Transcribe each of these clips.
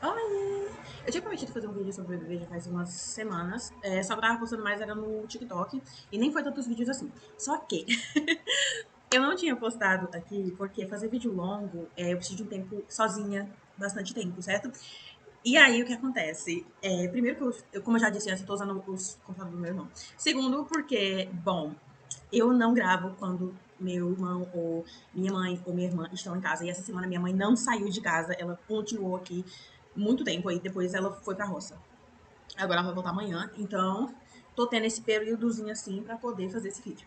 Oi! Eu tinha prometido fazer um vídeo sobre o BBB já faz umas semanas, só que eu tava postando mais era no TikTok, e nem foi tantos vídeos assim. Só que eu não tinha postado aqui, porque fazer vídeo longo, eu preciso de um tempo sozinha, bastante tempo, certo? E aí, o que acontece? Primeiro que como eu já disse antes, eu tô usando os computadores do meu irmão. Segundo, porque, bom, eu não gravo quando meu irmão ou minha mãe ou minha irmã estão em casa. E essa semana minha mãe não saiu de casa, ela continuou aqui muito tempo aí, depois ela foi pra roça. Agora ela vai voltar amanhã, então tô tendo esse períodozinho assim pra poder fazer esse vídeo.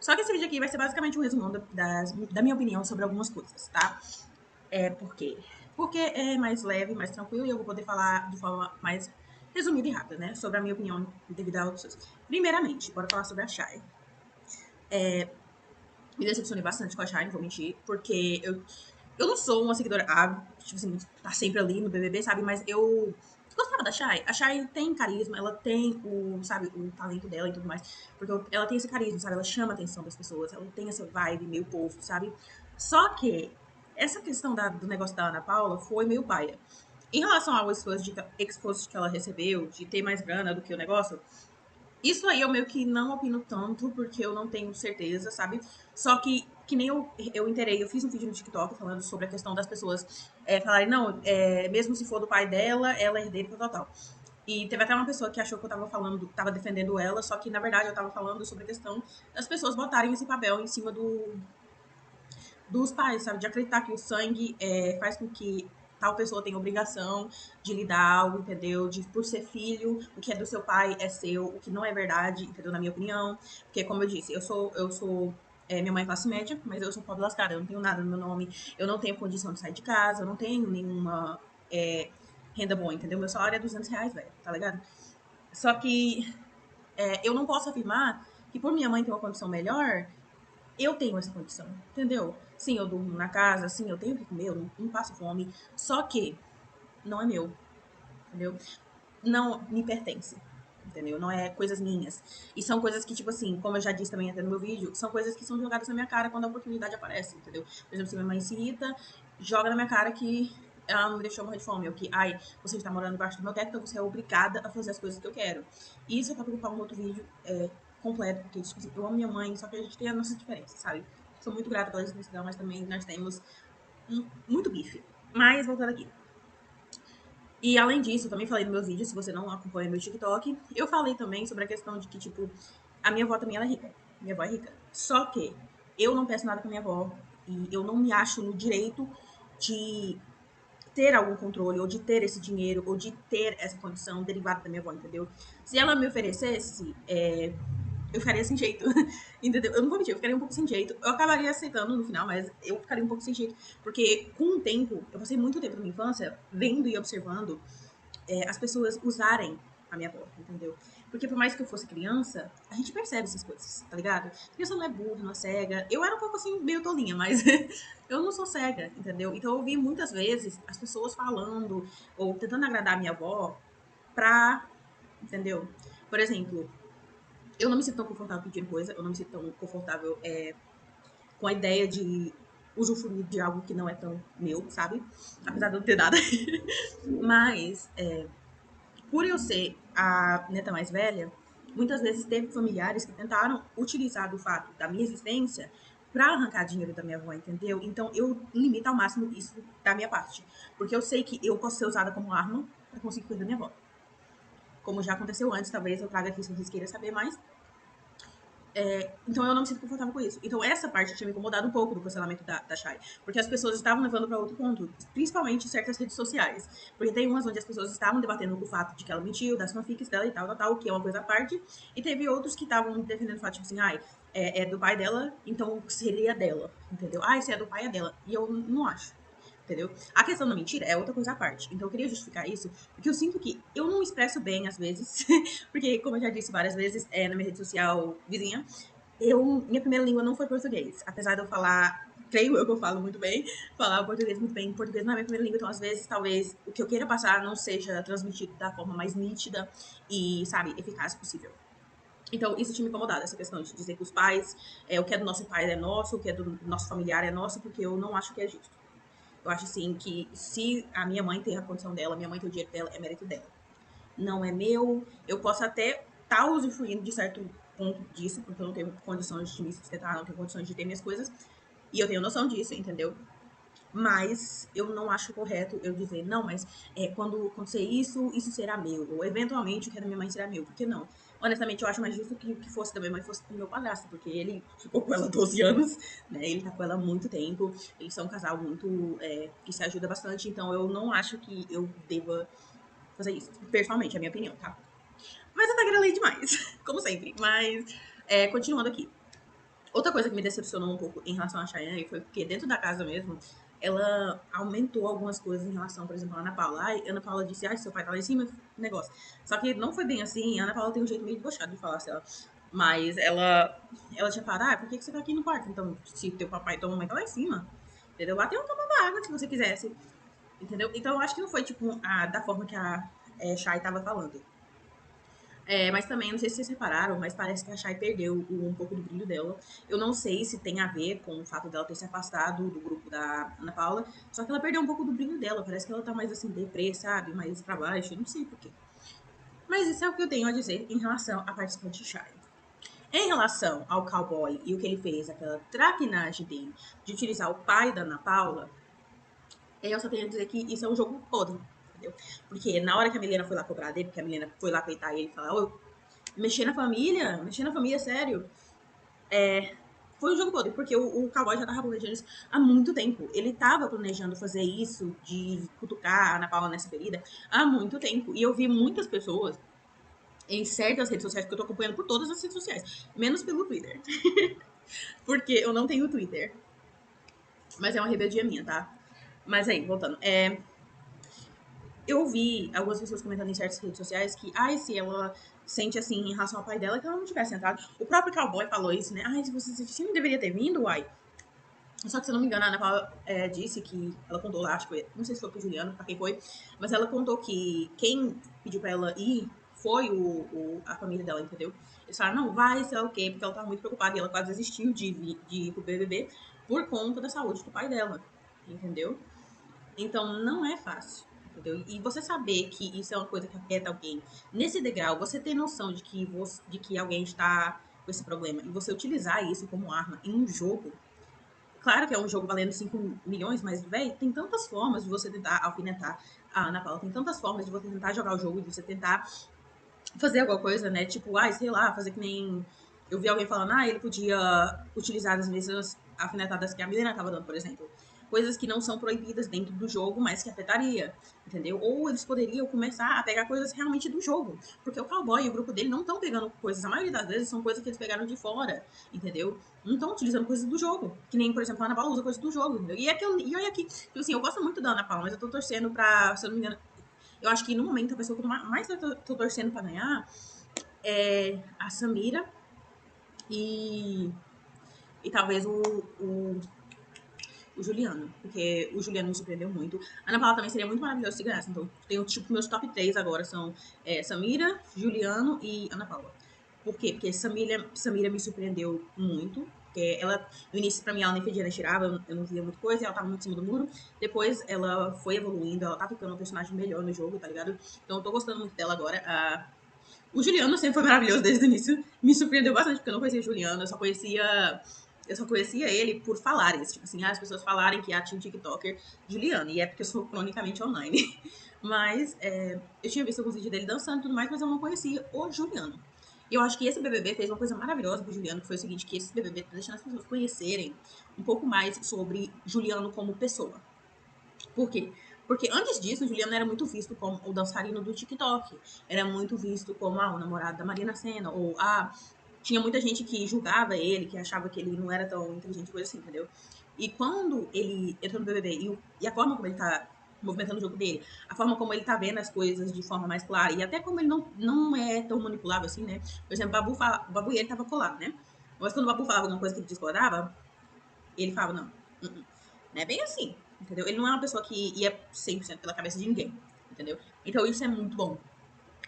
Só que esse vídeo aqui vai ser basicamente um resumão da minha opinião sobre algumas coisas, tá? Por quê? Porque é mais leve, mais tranquilo e eu vou poder falar de forma mais resumida e rápida, né? Sobre a minha opinião devido a outras coisas. Primeiramente, bora falar sobre a Shai. Me decepcionei bastante com a Shai, não vou mentir, porque eu não sou uma seguidora, tipo assim, tá sempre ali no BBB, sabe? Mas eu gostava da Shai. A Shai tem carisma, ela tem sabe, o talento dela e tudo mais. Porque ela tem esse carisma, sabe? Ela chama a atenção das pessoas, ela tem essa vibe meio povo, sabe? Só que essa questão do negócio da Ana Paula foi meio paia. Em relação ao exposto que ela recebeu, de ter mais grana do que o negócio, isso aí eu meio que não opino tanto, porque eu não tenho certeza, sabe? Só que nem eu inteirei, eu fiz um vídeo no TikTok falando sobre a questão das pessoas falarem, não, mesmo se for do pai dela, ela é herdeira, tal, tal, tal. E teve até uma pessoa que achou que eu tava falando, tava defendendo ela, só que na verdade eu tava falando sobre a questão das pessoas botarem esse papel em cima dos pais, sabe? De acreditar que o sangue faz com que tal pessoa tenha obrigação de lhe dar algo, entendeu? De por ser filho, o que é do seu pai é seu, o que não é verdade, entendeu? Na minha opinião. Porque, como eu disse, minha mãe é classe média, mas eu sou pobre lascada, eu não tenho nada no meu nome, eu não tenho condição de sair de casa, eu não tenho nenhuma renda boa, entendeu? Meu salário é R$ 200, velho, tá ligado? Só que eu não posso afirmar que por minha mãe ter uma condição melhor, eu tenho essa condição, entendeu? Sim, eu durmo na casa, sim, eu tenho que comer, eu não passo fome. Só que não é meu, entendeu? Não me pertence, entendeu? Não é coisas minhas. E são coisas que, tipo assim, como eu já disse também até no meu vídeo, são coisas que são jogadas na minha cara quando a oportunidade aparece, entendeu? Por exemplo, se minha mãe se irrita, joga na minha cara que ela não me deixou morrer de fome, ou que, ai, você está morando embaixo do meu teto, então você é obrigada a fazer as coisas que eu quero. E isso é pra preocupar um outro vídeo completo, porque, tipo assim, eu amo minha mãe, só que a gente tem a nossa diferença, sabe? Sou muito grata pela existência dela, mas também nós temos muito bife. Mas, voltando aqui. E além disso, eu também falei no meu vídeo, se você não acompanha meu TikTok, eu falei também sobre a questão de que, tipo, a minha avó também ela é rica. Minha avó é rica. Só que eu não peço nada pra minha avó e eu não me acho no direito de ter algum controle, ou de ter esse dinheiro, ou de ter essa condição derivada da minha avó, entendeu? Se ela me oferecesse, eu ficaria sem jeito, entendeu? Eu não vou mentir, eu ficaria um pouco sem jeito. Eu acabaria aceitando no final, mas eu ficaria um pouco sem jeito. Porque com o tempo, eu passei muito tempo na minha infância vendo e observando as pessoas usarem a minha avó, entendeu? Porque por mais que eu fosse criança, a gente percebe essas coisas, tá ligado? Criança não é burra, não é cega. Eu era um pouco assim, meio tolinha, mas eu não sou cega, entendeu? Então eu ouvi muitas vezes as pessoas falando ou tentando agradar a minha avó pra, entendeu? Por exemplo, eu não me sinto tão confortável pedindo coisa, eu não me sinto tão confortável com a ideia de usufruir de algo que não é tão meu, sabe? Apesar de eu não ter nada. Mas, por eu ser a neta mais velha, muitas vezes teve familiares que tentaram utilizar do fato da minha existência para arrancar dinheiro da minha avó, entendeu? Então eu limito ao máximo isso da minha parte. Porque eu sei que eu posso ser usada como arma para conseguir cuidar da minha avó. Como já aconteceu antes, talvez eu traga aqui se vocês queiram saber mais. Então eu não me sinto confortável com isso. Então essa parte tinha me incomodado um pouco do cancelamento da Shai. Porque as pessoas estavam levando para outro ponto, principalmente em certas redes sociais. Porque tem umas onde as pessoas estavam debatendo o fato de que ela mentiu, das fanfics dela e tal, tal, tal, que é uma coisa à parte. E teve outros que estavam defendendo o fato, tipo assim, ai, é do pai dela, então seria dela, entendeu? Ai, se é do pai é dela. E eu não acho. Entendeu? A questão da mentira é outra coisa à parte. Então eu queria justificar isso, porque eu sinto que eu não expresso bem às vezes, porque, como eu já disse várias vezes, na minha rede social vizinha, minha primeira língua não foi português. Apesar de eu falar, creio eu que eu falo muito bem, falar o português muito bem. Português não é minha primeira língua, então às vezes, talvez, o que eu queira passar não seja transmitido da forma mais nítida e, sabe, eficaz possível. Então, isso tinha me incomodado, essa questão de dizer que os pais, o que é do nosso pai é nosso, o que é do nosso familiar é nosso, porque eu não acho que é justo. Eu acho, assim, que se a minha mãe tem a condição dela, minha mãe tem o dinheiro dela, é mérito dela. Não é meu. Eu posso até estar usufruindo de certo ponto disso, porque eu não tenho condições de me sustentar, não tenho condições de ter minhas coisas. E eu tenho noção disso, entendeu? Mas eu não acho correto eu dizer, não, mas quando acontecer isso, isso será meu. Ou eventualmente o que é da minha mãe será meu. Por que não? Honestamente, eu acho mais justo que o que fosse da minha mãe fosse do meu padrasto, porque ele ficou com ela 12 anos, né? Ele tá com ela há muito tempo. Eles são um casal muito que se ajuda bastante, então eu não acho que eu deva fazer isso. Pessoalmente, é a minha opinião, tá? Mas eu tagarelei demais, como sempre. Mas, continuando aqui. Outra coisa que me decepcionou um pouco em relação a Cheyenne foi porque dentro da casa mesmo, ela aumentou algumas coisas em relação, por exemplo, a Ana Paula. Ai, Ana Paula disse, ai, seu pai tá lá em cima, negócio. Só que não foi bem assim, a Ana Paula tem um jeito meio debochado de falar, sei lá. Mas ela tinha falado, ah, por que você tá aqui no quarto? Então, se teu papai e tua mamãe tá lá em cima, entendeu? Lá tem um tomando água, se você quisesse, entendeu? Então, eu acho que não foi, tipo, da forma que a Chay tava falando. Mas também, não sei se vocês repararam, mas parece que a Shai perdeu um pouco do brilho dela. Eu não sei se tem a ver com o fato dela ter se afastado do grupo da Ana Paula, só que ela perdeu um pouco do brilho dela. Parece que ela tá mais assim, deprê, sabe? Mais pra baixo, eu não sei porquê. Mas isso é o que eu tenho a dizer em relação à participante Shai. Em relação ao cowboy e o que ele fez, aquela traquinagem dele de utilizar o pai da Ana Paula, eu só tenho a dizer que isso é um jogo podre, entendeu? Porque na hora que a Milena foi lá cobrar dele, porque a Milena foi lá peitar ele e falar, ô, mexer na família, sério. Foi um jogo podre, porque o cowboy já tava planejando isso há muito tempo. Ele tava planejando fazer isso, de cutucar a Ana Paula nessa ferida, há muito tempo. E eu vi muitas pessoas em certas redes sociais, que eu tô acompanhando por todas as redes sociais, menos pelo Twitter. Porque eu não tenho Twitter. Mas é uma rebeldia minha, tá? Mas aí, voltando. Eu vi algumas pessoas comentando em certas redes sociais que, ai, se ela sente assim em relação ao pai dela, que ela não tivesse entrado. O próprio cowboy falou isso, né? Ai, se você não deveria ter vindo, uai. Só que, se eu não me engano, a Ana Paula disse que ela contou lá, acho que não sei se foi pro Juliano, pra quem foi, mas ela contou que quem pediu pra ela ir foi a família dela, entendeu? Eles falaram, não, vai, sei lá o quê, porque ela tava muito preocupada e ela quase desistiu de ir pro BBB por conta da saúde do pai dela, entendeu? Então, não é fácil, entendeu? E você saber que isso é uma coisa que afeta alguém nesse degrau, você ter noção de que alguém está com esse problema e você utilizar isso como arma em um jogo. Claro que é um jogo valendo 5 milhões, mas, velho, tem tantas formas de você tentar alfinetar a Ana Paula, tem tantas formas de você tentar jogar o jogo, de você tentar fazer alguma coisa, né? Tipo, sei lá, fazer que nem. Eu vi alguém falando, ele podia utilizar as mesmas alfinetadas que a Milena tava dando, por exemplo. Coisas que não são proibidas dentro do jogo, mas que afetaria, entendeu? Ou eles poderiam começar a pegar coisas realmente do jogo. Porque o cowboy e o grupo dele não estão pegando coisas, a maioria das vezes são coisas que eles pegaram de fora, entendeu? Não estão utilizando coisas do jogo. Que nem, por exemplo, a Ana Paula usa coisas do jogo, entendeu? E olha aqui, tipo assim, eu gosto muito da Ana Paula, mas eu tô torcendo pra, se eu não me engano, eu acho que no momento a pessoa que eu mais tô torcendo pra ganhar é a Samira e, e talvez o Juliano, porque o Juliano me surpreendeu muito. A Ana Paula também seria muito maravilhosa se ganhasse. Então, tenho tipo meus top 3 agora são Samira, Juliano e Ana Paula. Por quê? Porque Samira me surpreendeu muito. Porque ela, no início, pra mim, ela nem fedia nem tirava, eu não via muita coisa, ela tava muito em cima do muro. Depois, ela foi evoluindo, ela tá ficando um personagem melhor no jogo, tá ligado? Então, eu tô gostando muito dela agora. O Juliano sempre foi maravilhoso desde o início. Me surpreendeu bastante, porque eu não conhecia o Juliano, eu só conhecia ele por falarem. Tipo assim, as pessoas falarem que tinha um TikToker Juliano. E é porque eu sou cronicamente online. Mas eu tinha visto alguns vídeos dele dançando e tudo mais, mas eu não conhecia o Juliano. E eu acho que esse BBB fez uma coisa maravilhosa pro Juliano, que foi o seguinte, que esse BBB tá deixando as pessoas conhecerem um pouco mais sobre Juliano como pessoa. Por quê? Porque antes disso, o Juliano era muito visto como o dançarino do TikTok. Era muito visto como o namorado da Marina Sena. Ou tinha muita gente que julgava ele, que achava que ele não era tão inteligente, coisa assim, entendeu? E quando ele entrou no BBB e a forma como ele tá movimentando o jogo dele, a forma como ele tá vendo as coisas de forma mais clara, e até como ele não é tão manipulável assim, né? Por exemplo, o Babu e ele tava colado, né? Mas quando o Babu falava alguma coisa que ele discordava, ele falava, não, não é bem assim, entendeu? Ele não é uma pessoa que ia 100% pela cabeça de ninguém, entendeu? Então isso é muito bom,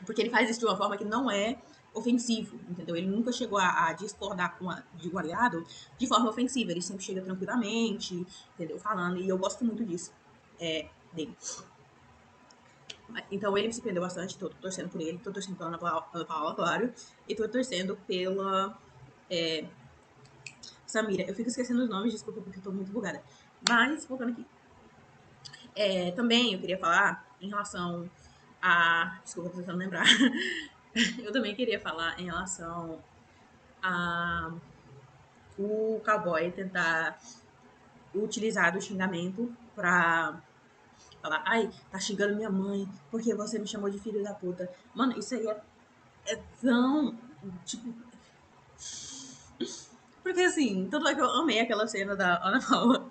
porque ele faz isso de uma forma que não é ofensivo, entendeu? Ele nunca chegou a discordar de um aliado de forma ofensiva, ele sempre chega tranquilamente, entendeu? Falando, e eu gosto muito disso. dele. Então ele me surpreendeu bastante, tô torcendo por ele, tô torcendo pela Ana Paula, claro, e tô torcendo pela Samira. Eu fico esquecendo os nomes, desculpa, porque eu tô muito bugada. Mas, voltando aqui. Também eu queria falar em relação a... Desculpa, tô tentando lembrar. Eu também queria falar em relação a o cowboy tentar utilizar do xingamento pra falar, ai, tá xingando minha mãe porque você me chamou de filho da puta. Mano, isso aí é tão, tipo... Porque assim, tanto é que eu amei aquela cena da Ana Paula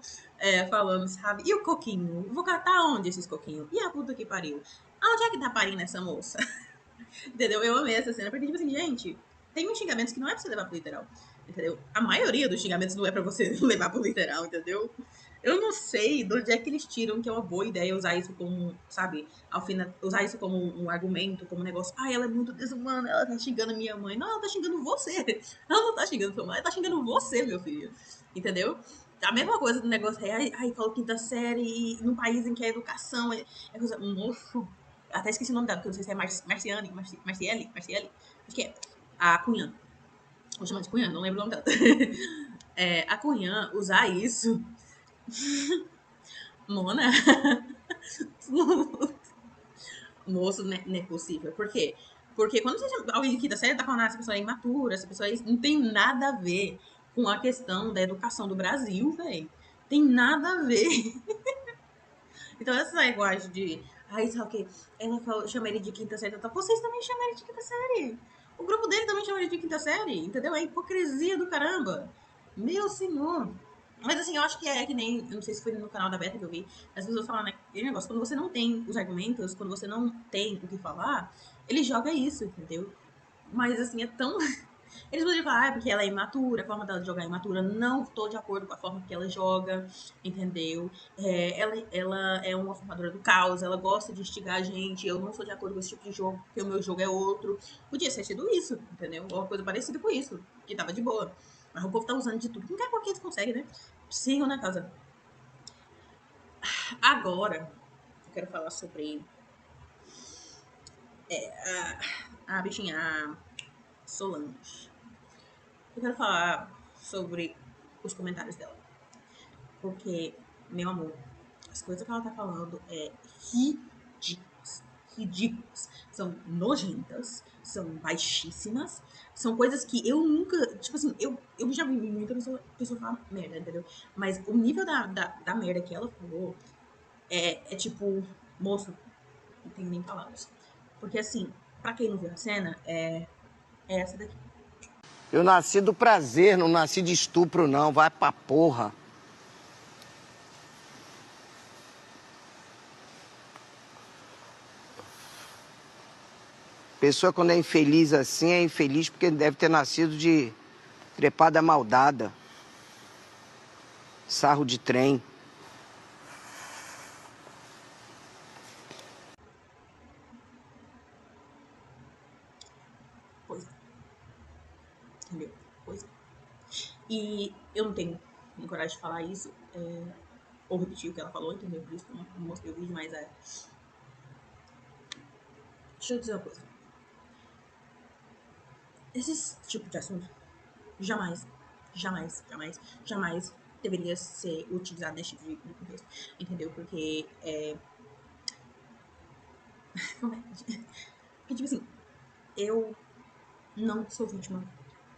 falando, sabe? E o coquinho? Vou catar onde esses coquinhos? E a puta que pariu? Aonde é que tá parindo essa moça? Entendeu? Eu amei essa cena, porque, tipo assim, gente, tem uns xingamentos que não é pra você levar pro literal, entendeu? A maioria dos xingamentos não é pra você levar pro literal, entendeu? Eu não sei de onde é que eles tiram que é uma boa ideia usar isso como, sabe, usar isso como um argumento, como um negócio. Ah, ela é muito desumana, ela tá xingando minha mãe. Não, ela tá xingando você. Ela não tá xingando sua mãe, ela tá xingando você, meu filho. Entendeu? A mesma coisa do negócio, ai, falou quinta série num país em que a educação é coisa. Moço, até esqueci o nome dela, porque eu não sei se é Marciele, acho que é. A Cunhã. Vou chamar de Cunhã, não lembro o nome dela. A Cunhã usar isso. Mona. Moço, não é possível. Por quê? Porque quando alguém aqui da série tá falando, essa pessoa é imatura, essa pessoa não tem nada a ver com a questão da educação do Brasil, velho. Tem nada a ver. Então, essa linguagem de. Ai, sabe o quê? Ela falou, chama ele de quinta série. Tá? Vocês também chamam ele de quinta série. O grupo dele também chama ele de quinta série. Entendeu? É hipocrisia do caramba. Meu senhor. Mas assim, eu acho que é que nem. Eu não sei se foi no canal da Beta que eu vi. As pessoas falam, né? Aquele negócio. Quando você não tem os argumentos, quando você não tem o que falar, ele joga isso, entendeu? Mas assim, é tão. Eles poderiam falar, ah, porque ela é imatura, a forma dela de jogar é imatura. Não tô de acordo com a forma que ela joga, entendeu? Ela é uma formadora do caos, ela gosta de instigar a gente. Eu não sou de acordo com esse tipo de jogo, porque o meu jogo é outro. Podia ter sido isso, entendeu? Ou uma coisa parecida com isso, que tava de boa. Mas o povo tá usando de tudo. Não quer porque eles conseguem, né? Sigam na casa. Agora, eu quero falar sobre a bichinha, a Solange. Eu quero falar sobre os comentários dela. Porque, meu amor, as coisas que ela tá falando é ridículas. Ridículas. São nojentas, são baixíssimas, são coisas que eu nunca. Tipo assim, eu já vi muita pessoa falar merda, entendeu? Mas o nível da merda que ela falou é tipo, moço, não tenho nem palavras. Porque assim, pra quem não viu a cena, é essa daqui. Eu nasci do prazer, não nasci de estupro, não. Vai pra porra. Pessoa quando é infeliz assim, é infeliz porque deve ter nascido de trepada maldada. Sarro de trem. Pois é, entendeu? Pois é. E eu não tenho coragem de falar isso, ou repetir o que ela falou, entendeu? Por isso que eu não mostrei o vídeo, mas deixa eu dizer uma coisa. Esse tipo de assunto jamais, jamais, jamais, jamais deveria ser utilizado nesse tipo de contexto, entendeu? Porque como é? Porque, tipo assim, eu não sou vítima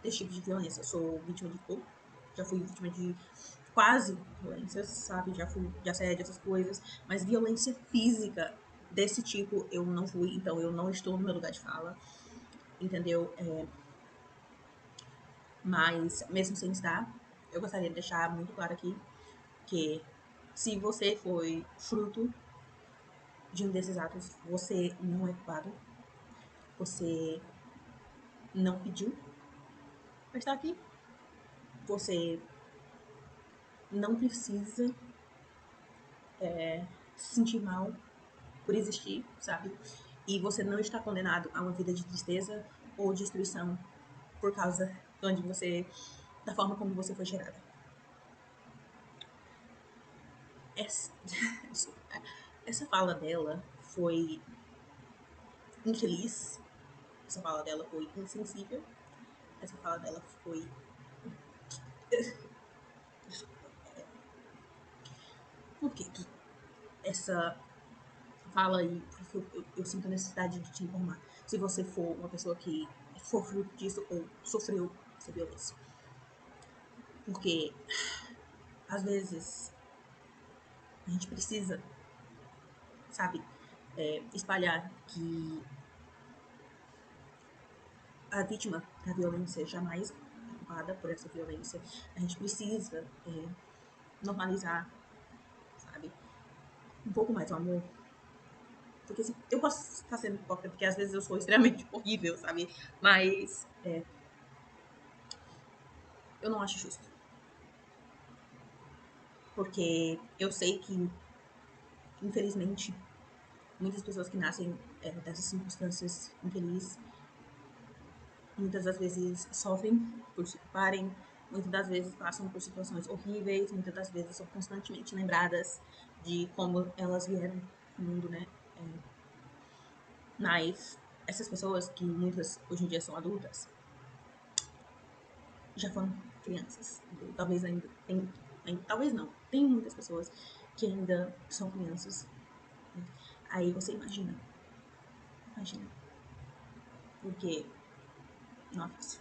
desse tipo de violência. Eu sou vítima de pouco. Já fui vítima de quase violências, sabe? Já fui de assédio, essas coisas. Mas violência física desse tipo eu não fui. Então eu não estou no meu lugar de fala, entendeu? Mas mesmo sem estar, eu gostaria de deixar muito claro aqui que se você foi fruto de um desses atos, você não é culpado. Você não pediu para estar aqui. Você não precisa se sentir mal por existir, sabe? E você não está condenado a uma vida de tristeza ou destruição por causa de onde você, da forma como você foi gerada. Essa, essa fala dela foi infeliz, essa fala dela foi insensível, essa fala dela foi. Por que essa fala aí? Porque eu sinto a necessidade de te informar. Se você for uma pessoa que for fruto disso ou sofreu essa violência. Porque, às vezes, a gente precisa, sabe, espalhar que a vítima da violência jamais é culpada por essa violência. A gente precisa normalizar, sabe, um pouco mais o amor. Porque eu posso estar sendo hipócrita, porque às vezes eu sou extremamente horrível, sabe? Mas eu não acho justo. Porque eu sei que, infelizmente, muitas pessoas que nascem dessas circunstâncias infelizes, muitas das vezes sofrem por se culparem, muitas das vezes passam por situações horríveis, muitas das vezes são constantemente lembradas de como elas vieram no mundo, né? Mas essas pessoas, que muitas hoje em dia são adultas, já foram crianças. Talvez ainda talvez não. Tem muitas pessoas que ainda são crianças. Aí você imagina. Porque não é fácil.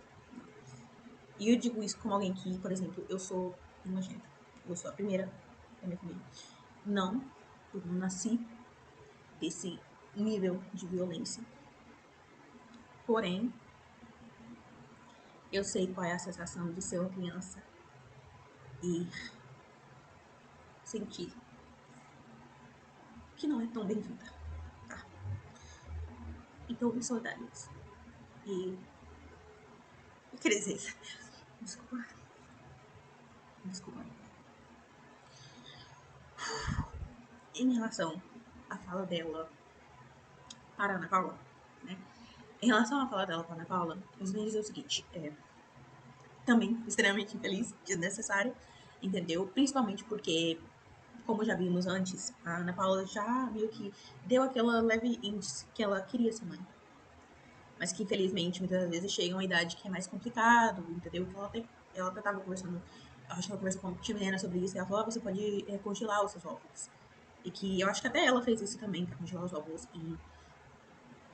E eu digo isso como alguém que, por exemplo, eu sou primogênita. Eu sou a primeira da minha família. Não, eu não nasci desse nível de violência. Porém, eu sei qual é a sensação de ser uma criança e sentir que não é tão bem-vinda, tá? Então, me solidarizo. E eu queria dizer isso. Desculpa. Em relação à fala dela para a Ana Paula, né? Em relação à fala dela para a Ana Paula, eu vou dizer o seguinte, também extremamente infeliz, desnecessário, entendeu? Principalmente porque, como já vimos antes, a Ana Paula já meio que deu aquela leve índice que ela queria ser mãe. Mas que, infelizmente, muitas vezes chega a uma idade que é mais complicado, entendeu? Que ela até tava conversando, acho que ela conversou com a Timena sobre isso, e ela falou, você pode congelar os seus óvulos. E que eu acho que até ela fez isso também, pra congelar os óvulos. E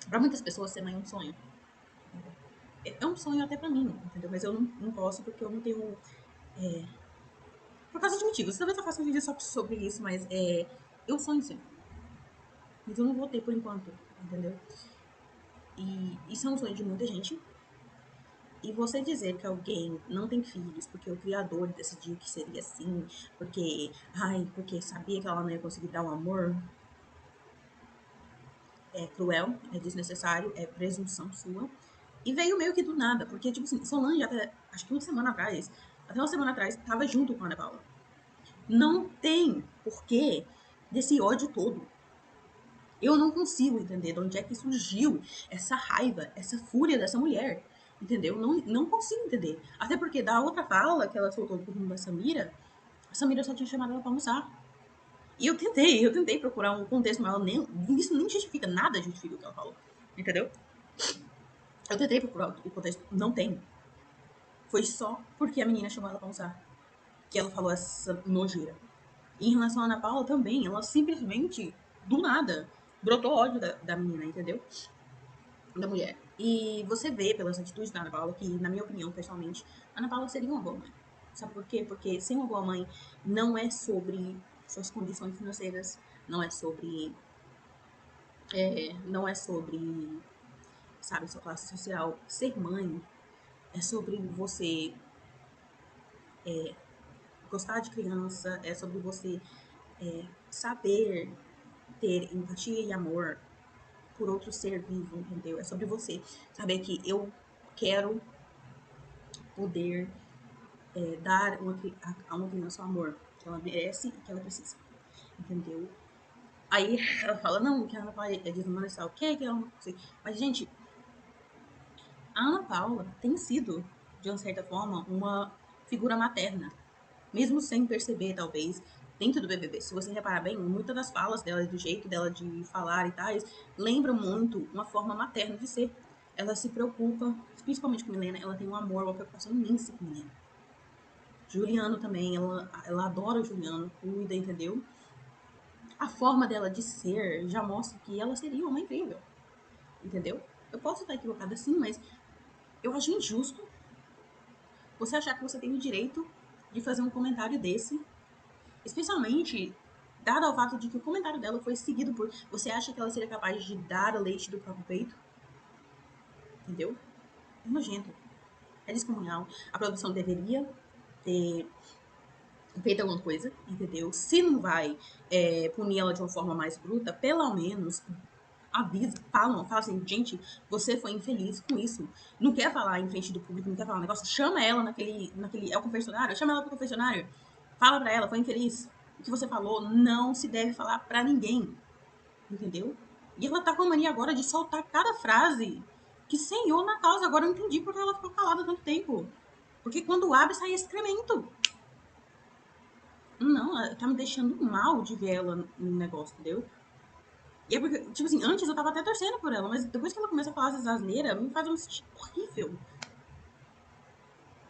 pra muitas pessoas ser mãe é um sonho. É um sonho até pra mim, entendeu? Mas eu não posso porque eu não tenho... por causa de motivos. Talvez eu faça um vídeo só sobre isso, mas eu sonho sim. Mas eu não vou ter por enquanto, entendeu? E isso é um sonho de muita gente. E você dizer que alguém não tem filhos porque o criador decidiu que seria assim, porque sabia que ela não ia conseguir dar o amor, é cruel, é desnecessário, é presunção sua. E veio meio que do nada, porque, tipo assim, Solange acho que até uma semana atrás, tava junto com a Ana Paula. Não tem porquê desse ódio todo. Eu não consigo entender de onde é que surgiu essa raiva, essa fúria dessa mulher. Entendeu? Não consigo entender. Até porque da outra fala que ela soltou por rumo da Samira, a Samira só tinha chamado ela pra almoçar. E eu tentei procurar um contexto, mas isso nem justifica, nada justifica o que ela falou. Entendeu? Eu tentei procurar o contexto, não tem. Foi só porque a menina chamou ela pra almoçar que ela falou essa nojeira. E em relação à Ana Paula também, ela simplesmente, do nada, brotou ódio da menina, entendeu? Da mulher. E você vê pelas atitudes da Ana Paula que, na minha opinião, pessoalmente, a Ana Paula seria uma boa mãe. Sabe por quê? Porque ser uma boa mãe não é sobre suas condições financeiras, não é sobre. Não é sobre, sabe, sua classe social. Ser mãe é sobre você gostar de criança, é sobre você saber ter empatia e amor por outro ser vivo, entendeu? É sobre você saber que eu quero poder dar a uma criança o amor que ela merece e que ela precisa, entendeu? Aí ela fala, não, que a Ana Paula é desumanizar o quê? Que ela não sei. Mas, gente, a Ana Paula tem sido, de uma certa forma, uma figura materna. Mesmo sem perceber, talvez. dentro do BBB. Se você reparar bem, muitas das falas dela, do jeito dela de falar e tais, lembra muito uma forma materna de ser. Ela se preocupa, principalmente com Milena, ela tem um amor, uma preocupação imensa com Milena. Juliano também, ela adora o Juliano, cuida, entendeu? A forma dela de ser já mostra que ela seria uma incrível, entendeu? Eu posso estar equivocada sim, mas eu acho injusto você achar que você tem o direito de fazer um comentário desse, especialmente dado ao fato de que o comentário dela foi seguido por... Você acha que ela seria capaz de dar o leite do próprio peito? Entendeu? É nojento. É descomunal. A produção deveria ter feito alguma coisa, entendeu? Se não vai punir ela de uma forma mais bruta, pelo menos avisa, fala assim, gente, você foi infeliz com isso. Não quer falar em frente do público, não quer falar um negócio, chama ela naquele é o confessionário, chama ela pro confessionário, fala pra ela, foi infeliz. O que você falou não se deve falar pra ninguém, entendeu? E ela tá com a mania agora de soltar cada frase que senhor na causa. Agora eu entendi porque ela ficou calada tanto tempo. Porque quando abre, sai excremento. Não, ela tá me deixando mal de ver ela no negócio, entendeu? E é porque, tipo assim, antes eu tava até torcendo por ela, mas depois que ela começa a falar essas asneiras, me faz um sentir horrível.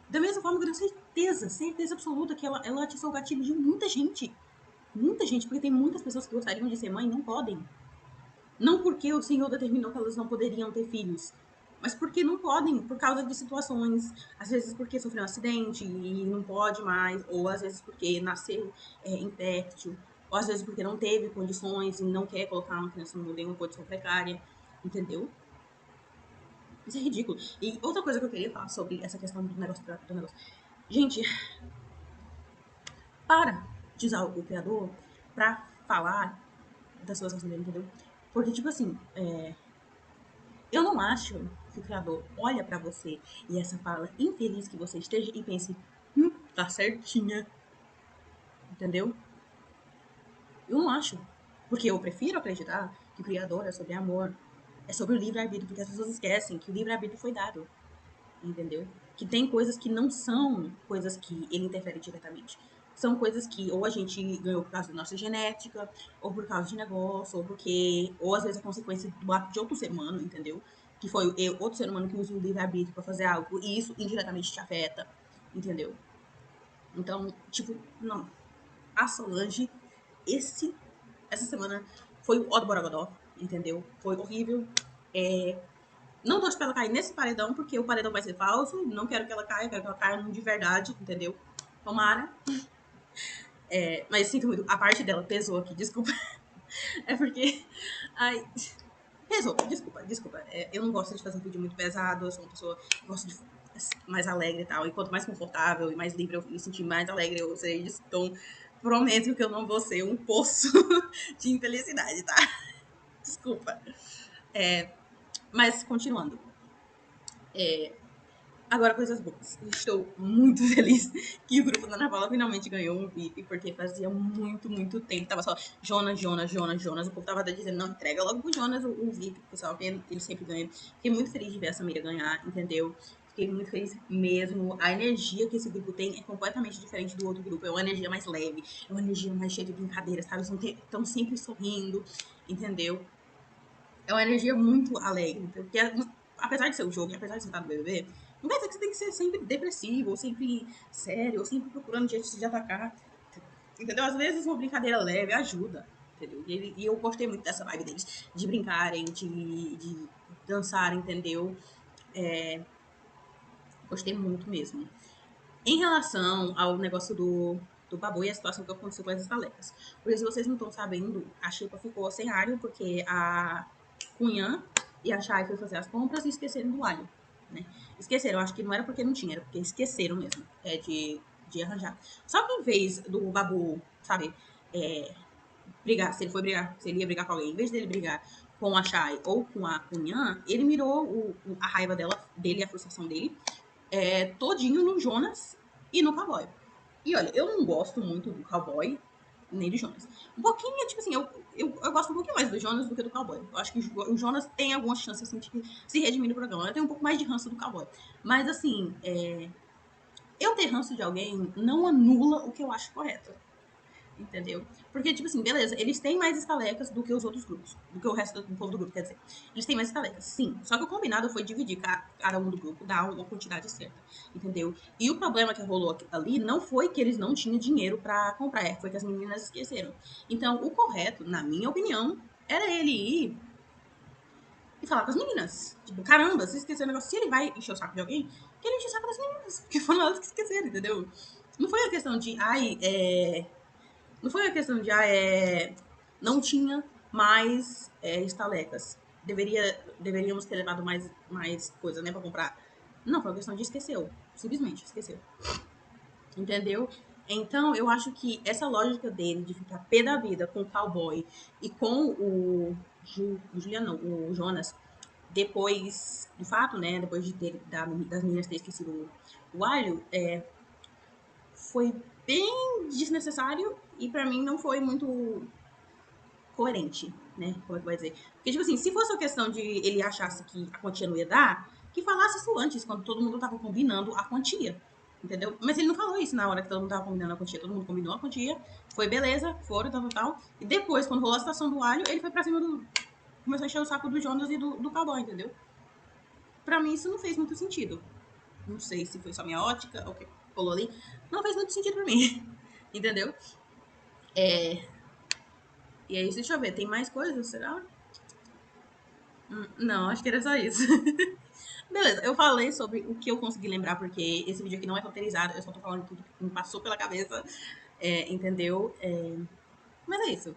Da mesma forma que eu tenho certeza absoluta que ela atiçou o gatilho de muita gente. Muita gente, porque tem muitas pessoas que gostariam de ser mãe e não podem. Não porque o Senhor determinou que elas não poderiam ter filhos, mas porque não podem, por causa de situações, às vezes porque sofreu um acidente e não pode mais, ou às vezes porque nasceu infértil, ou às vezes porque não teve condições e não quer colocar uma criança no mundo em uma condição precária, entendeu? Isso é ridículo. E outra coisa que eu queria falar sobre essa questão do negócio. Gente, para de usar o criador pra falar das suas ações dele, entendeu? Porque, tipo assim, eu não acho que o criador olha pra você e essa fala infeliz que você esteja e pense, tá certinha, entendeu? Eu não acho. Porque eu prefiro acreditar que o criador é sobre amor, é sobre o livre-arbítrio, porque as pessoas esquecem que o livre-arbítrio foi dado, entendeu? Que tem coisas que não são coisas que ele interfere diretamente. São coisas que ou a gente ganhou por causa da nossa genética, ou por causa de negócio, ou porque. Ou às vezes é consequência do ato de outro ser humano, entendeu? Que foi outro ser humano que usa o livre-arbítrio pra fazer algo, e isso indiretamente te afeta, entendeu? Então, tipo, não. A Solange, essa semana foi o ó do Borogodó, entendeu? Foi horrível. Não torço pra ela cair nesse paredão, porque o paredão vai ser falso. Não quero que ela caia, quero que ela caia de verdade, entendeu? Tomara. Mas sinto muito. A parte dela pesou aqui, desculpa. É porque. Ai. Pesou, desculpa. Eu não gosto de fazer um vídeo muito pesado, eu sou uma pessoa que gosta de mais alegre e tal. E quanto mais confortável e mais livre eu me sentir, mais alegre eu serei. Então, prometo que eu não vou ser um poço de infelicidade, tá? Desculpa. Mas, continuando. Agora, coisas boas. Estou muito feliz que o grupo da Ana Paula finalmente ganhou um VIP, porque fazia muito tempo. Tava só Jonas. O povo tava até dizendo, não, entrega logo pro Jonas o VIP, pessoal, que ele sempre ganha. Fiquei muito feliz de ver a Samira ganhar, entendeu? Fiquei muito feliz mesmo. A energia que esse grupo tem é completamente diferente do outro grupo. É uma energia mais leve, é uma energia mais cheia de brincadeira, sabe? Estão sempre sorrindo, entendeu? É uma energia muito alegre, porque apesar de ser o jogo, apesar de você estar no BBB, não quer dizer que você tem que ser sempre depressivo, ou sempre sério, ou sempre procurando jeitos de atacar, entendeu? Às vezes uma brincadeira leve ajuda, entendeu? E eu gostei muito dessa vibe deles, de brincarem, de dançarem, entendeu? Gostei muito mesmo. Em relação ao negócio do Babu e a situação que aconteceu com as estalecas. Porque se vocês não estão sabendo, a Xepa ficou sem alho porque a Cunhã e a Chay foi fazer as compras e esqueceram do alho. Né? Esqueceram, acho que não era porque não tinha, era porque esqueceram mesmo de arranjar. Só que em vez do Babu, sabe, brigar, se ele ia brigar com alguém, em vez dele brigar com a Chay ou com a Cunhã, ele mirou a raiva dele, a frustração dele, todinho no Jonas e no Cowboy. E olha, eu não gosto muito do Cowboy, nem do Jonas. Um pouquinho, tipo assim, eu gosto um pouquinho mais do Jonas do que do Cowboy. Eu acho que o Jonas tem algumas chances assim, de se redimir no programa. Eu tenho um pouco mais de ranço do Cowboy. Mas assim, eu ter ranço de alguém não anula o que eu acho correto. Entendeu? Porque, tipo assim, beleza, eles têm mais estalecas do que os outros grupos. Do que o resto do povo do grupo, quer dizer. Eles têm mais estalecas, sim. Só que o combinado foi dividir cada um do grupo, dar uma quantidade certa. Entendeu? E o problema que rolou ali não foi que eles não tinham dinheiro pra comprar, foi que as meninas esqueceram. Então, o correto, na minha opinião, era ele ir e falar com as meninas. Tipo, caramba, você esqueceu o negócio. Se ele vai encher o saco de alguém, que ele enche o saco das meninas. Porque foram elas que esqueceram, entendeu? Não foi a questão de, não foi a questão de, não tinha mais estalecas. Deveríamos ter levado mais coisa, né, pra comprar. Não, foi uma questão de esqueceu. Simplesmente esqueceu. Entendeu? Então, eu acho que essa lógica dele de ficar pé da vida com o cowboy e com o Juliano, o Jonas, depois do fato, né? Depois das meninas terem esquecido o alho, foi bem desnecessário e pra mim não foi muito coerente, né? Como é que vai dizer? Porque, tipo assim, se fosse a questão de ele achasse que a quantia não ia dar, que falasse isso antes, quando todo mundo tava combinando a quantia. Entendeu? Mas ele não falou isso na hora que todo mundo tava combinando a quantia. Todo mundo combinou a quantia. Foi beleza, foram, tal. E depois, quando rolou a situação do alho, ele foi pra cima do. Começou a encher o saco do Jonas e do cowboy, entendeu? Pra mim, isso não fez muito sentido. Não sei se foi só minha ótica ou o que rolou ali. Não fez muito sentido pra mim. Entendeu? E aí, deixa eu ver, tem mais coisas? Será? Não, acho que era só isso. Beleza, eu falei sobre o que eu consegui lembrar, porque esse vídeo aqui não é roteirizado, eu só tô falando tudo que me passou pela cabeça, entendeu? Mas é isso.